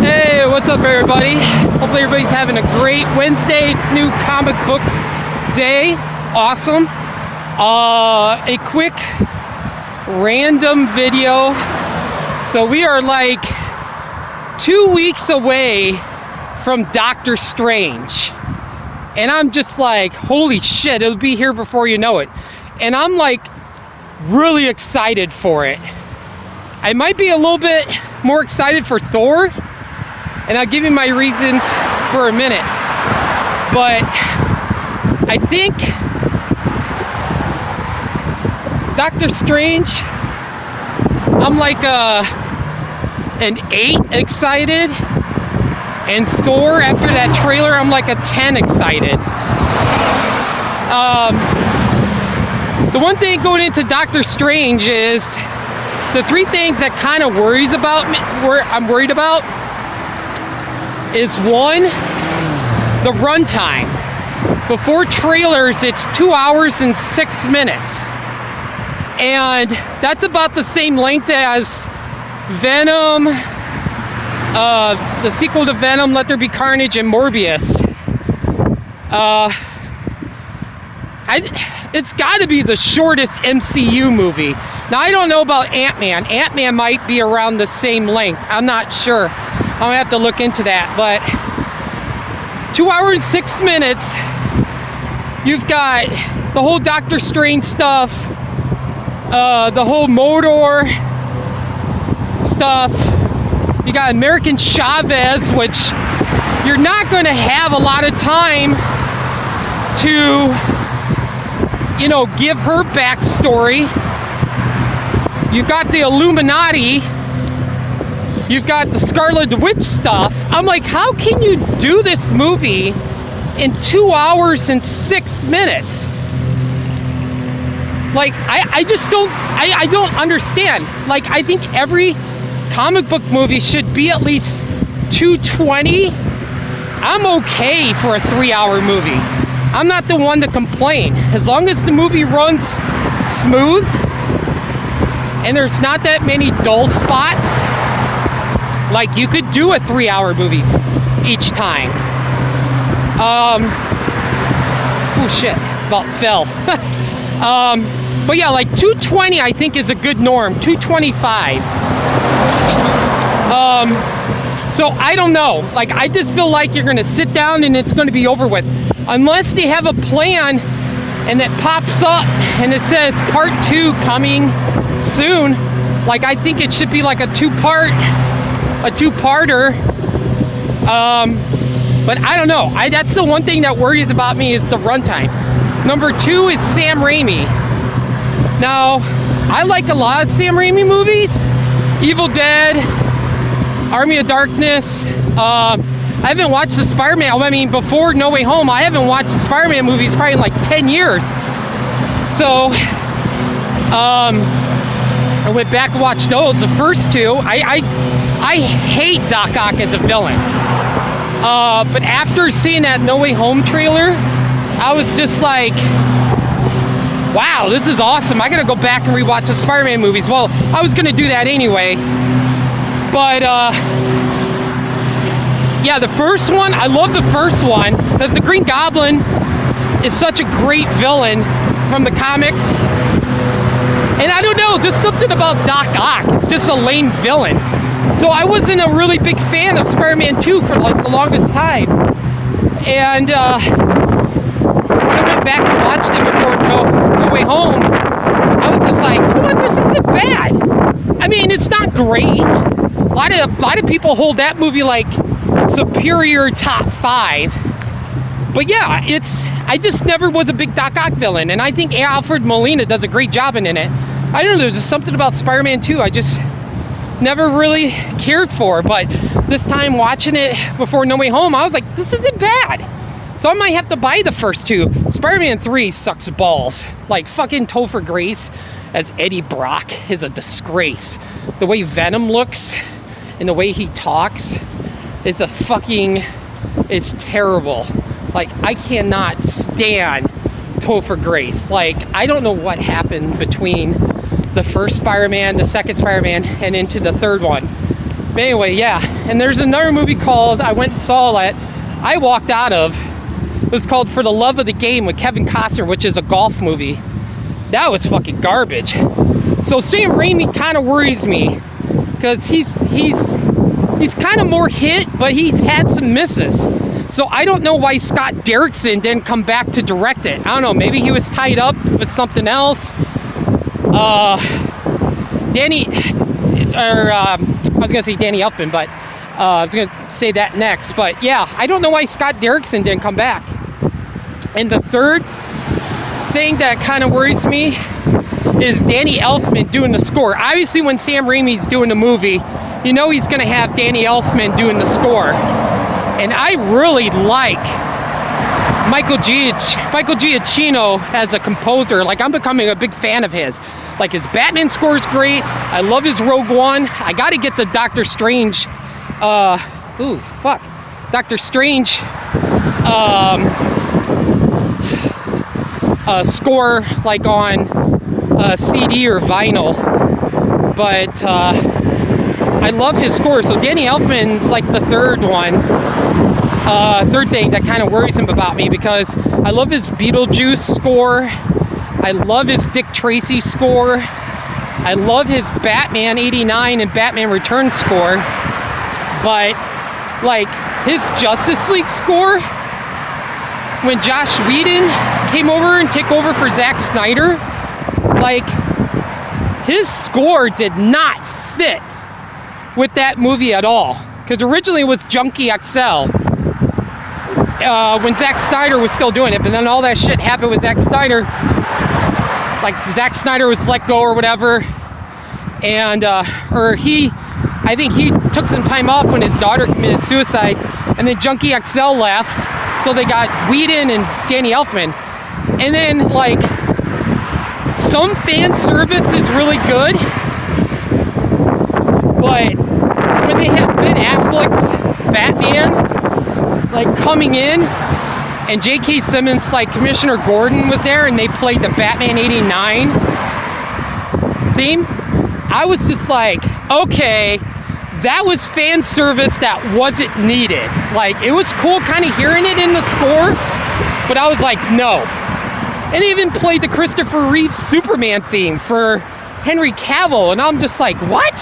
Hey, what's up everybody? Hopefully everybody's having a great Wednesday. It's new comic book day. Awesome. A quick random video. So we are like 2 weeks away from Doctor Strange. And I'm just like, holy shit, it'll be here before you know it. And I'm like really excited for it. I might be a little bit more excited for Thor, and I'll give you my reasons for a minute. But I think Doctor Strange, I'm like an 8 excited, and Thor, after that trailer, I'm like a 10 excited. The one thing going into Doctor Strange is the 3 things that kind of I'm worried about is 1, the runtime. Before trailers, it's 2 hours and 6 minutes. And that's about the same length as Venom, the sequel to Venom, Let There Be Carnage, and Morbius. It's got to be the shortest MCU movie. Now, I don't know about Ant-Man. Ant-Man might be around the same length. I'm not sure. I'm gonna have to look into that. But 2 hours and 6 minutes. You've got the whole Doctor Strange stuff, the whole Mordor stuff. You got American Chavez, which you're not going to have a lot of time to, give her backstory. You've got the Illuminati. You've got the Scarlet Witch stuff. I'm like, how can you do this movie in 2 hours and 6 minutes? Like, I just don't, I don't understand. Like, I think every comic book movie should be at least 220. I'm okay for a 3-hour movie. I'm not the one to complain. As long as the movie runs smooth and there's not that many dull spots, like, you could do a 3-hour movie each time. Oh shit, about fell. But yeah, like 220 I think is a good norm. 225. So I don't know. Like, I just feel like you're gonna sit down and it's gonna be over with. Unless they have a plan and it pops up and it says part 2 coming soon. Like, I think it should be like a two-parter. But I don't know. That's the one thing that worries about me is the runtime. Number 2 is Sam Raimi. Now, I like a lot of Sam Raimi movies. Evil Dead, Army of Darkness. I haven't watched the Spider-Man. I mean, before No Way Home, I haven't watched the Spider-Man movies probably in like 10 years. So, I went back and watched those. The first 2, I hate Doc Ock as a villain. But after seeing that No Way Home trailer, I was just like, wow, this is awesome. I gotta go back and rewatch the Spider-Man movies. Well, I was gonna do that anyway. But, yeah, the first one, I love the first one because the Green Goblin is such a great villain from the comics. And I don't know, just something about Doc Ock. It's just a lame villain. So I wasn't a really big fan of Spider-Man 2 for like the longest time. And when I went back and watched it before No Way Home, I was just like, you know what, this isn't bad. I mean, it's not great. A lot of people hold that movie like superior top 5. But yeah, I just never was a big Doc Ock villain. And I think Alfred Molina does a great job in it. I don't know, there's just something about Spider-Man 2 I just never really cared for. But this time watching it before No Way Home, I was like, this isn't bad. So I might have to buy the first 2. Spider-Man 3 sucks balls. Like, fucking Topher Grace as Eddie Brock is a disgrace. The way Venom looks and the way he talks is terrible. Like, I cannot stand Topher Grace. Like, I don't know what happened between the first Spider-Man, the second Spider-Man, and into the third one. But anyway, yeah. And there's another movie called, I went and saw it, I walked out of. It was called For the Love of the Game with Kevin Costner, which is a golf movie. That was fucking garbage. So Sam Raimi kind of worries me, because he's kind of more hit, but he's had some misses. So I don't know why Scott Derrickson didn't come back to direct it. I don't know, maybe he was tied up with something else. I was gonna say Danny Elfman, but I was gonna say that next. But yeah, I don't know why Scott Derrickson didn't come back. And the third thing that kind of worries me is Danny Elfman doing the score. Obviously, when Sam Raimi's doing the movie, you know he's gonna have Danny Elfman doing the score. And I really like Michael Giacchino as a composer. Like, I'm becoming a big fan of his. Like, his Batman score is great. I love his Rogue One. I gotta get the Doctor Strange, Doctor Strange score, like on CD or vinyl. But I love his score. So Danny Elfman's like the third thing that kind of worries him about me, because I love his Beetlejuice score. I love his Dick Tracy score. I love his Batman 89 and Batman Returns score. But like his Justice League score, when Joss Whedon came over and took over for Zack Snyder, like his score did not fit with that movie at all. Because originally it was Junkie XL when Zack Snyder was still doing it, but then all that shit happened with Zack Snyder. Like Zack Snyder was let go or whatever, and I think he took some time off when his daughter committed suicide, and then Junkie XL left, so they got Whedon and Danny Elfman. And then like some fan service is really good, but when they had Ben Affleck's Batman like coming in, and J.K. Simmons, like Commissioner Gordon was there, and they played the Batman 89 theme, I was just like, okay, that was fan service that wasn't needed. Like, it was cool kind of hearing it in the score, but I was like, no. And they even played the Christopher Reeve Superman theme for Henry Cavill, and I'm just like, what?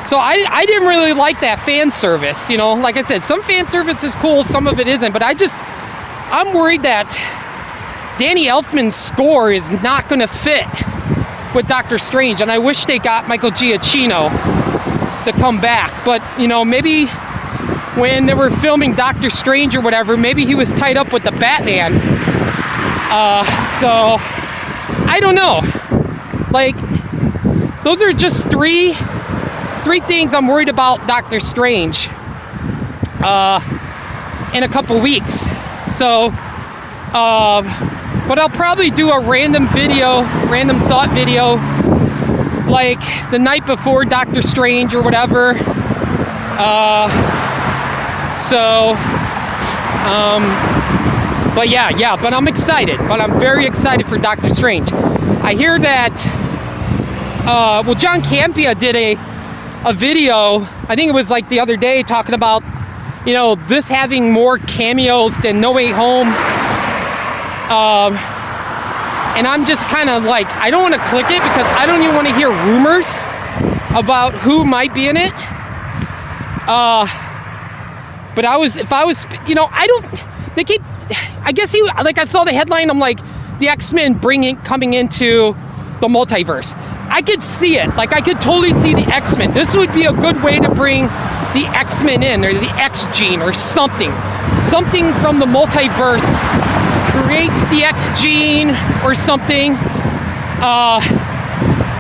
So I didn't really like that fan service, you know. Like I said, some fan service is cool, some of it isn't, but I'm worried that Danny Elfman's score is not going to fit with Doctor Strange, and I wish they got Michael Giacchino to come back. But, you know, maybe when they were filming Doctor Strange or whatever, maybe he was tied up with the Batman. So, I don't know. Like, those are just three things I'm worried about Doctor Strange in a couple weeks. So, but I'll probably do a random thought video, like the night before Doctor Strange or whatever. But yeah, but I'm excited. But I'm very excited for Doctor Strange. I hear that, John Campea did a video, I think it was like the other day, talking about, you know, this having more cameos than No Way Home. And I'm just kind of like, I don't want to click it because I don't even want to hear rumors about who might be in it. But if I was, you know, I saw the headline, I'm like, the X-Men coming into the multiverse. I could see it. Like, I could totally see the X-Men. This would be a good way to bring the X-Men in, or the X-Gene, or something. Something from the multiverse creates the X-Gene, or something.